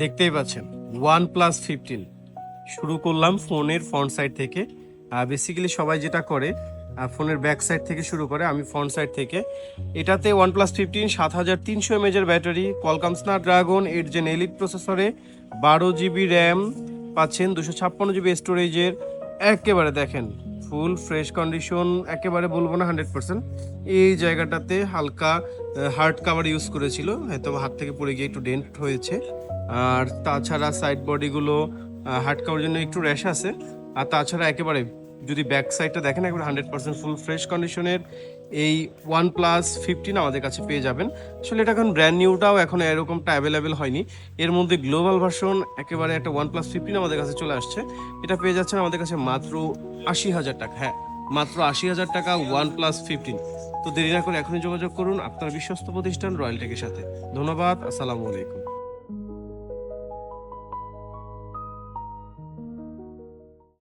দেখতেই পাচ্ছেন OnePlus 15 শুরু করলাম ফোনের ফ্রন্ট সাইড থেকে। বেসিক্যালি সবাই যেটা করে ফোনের ব্যাক সাইড থেকে শুরু করে, আমি ফ্রন্ট সাইড থেকে। এটাতে OnePlus 15 7300 mAh এর battery, Qualcomm Snapdragon 8 Gen elite প্রসেসরে, 12 GB র্যাম পাচ্ছেন, 256 GB স্টোরেজের। একেবারে দেখেন ফুল ফ্রেশ কন্ডিশন, একেবারে বলবো না 100%। এই জায়গাটাতে হালকা হার্ড কাভার ইউজ করেছিল, হয়তো হাত থেকে পড়ে গিয়ে একটু ডেন্ট হয়েছে। আর তাছাড়া সাইড বডিগুলো হার্ড কাভার জন্য একটু র্যাশ আছে। আর তাছাড়া একেবারে যদি ব্যাক সাইডটা দেখেন, একবার 100% ফুল ফ্রেশ কন্ডিশনের এই OnePlus 15 আমাদের কাছে পেয়ে যাবেন। আসলে এটা এখন ব্র্যান্ড নিউটাও এখন এরকমটা অ্যাভেলেবেল হয়নি। এর মধ্যে গ্লোবাল ভার্সন একেবারে একটা OnePlus 15 আমাদের কাছে চলে আসছে। এটা পেয়ে যাচ্ছেন আমাদের কাছে মাত্র 80,000 টাকা। হ্যাঁ, মাত্র 80,000 টাকা OnePlus 15। তো দেরি না করে এখনই যোগাযোগ করুন আপনার বিশ্বস্ত প্রতিষ্ঠান রয়্যাল টেকের সাথে। ধন্যবাদ, আসসালামু আলাইকুম।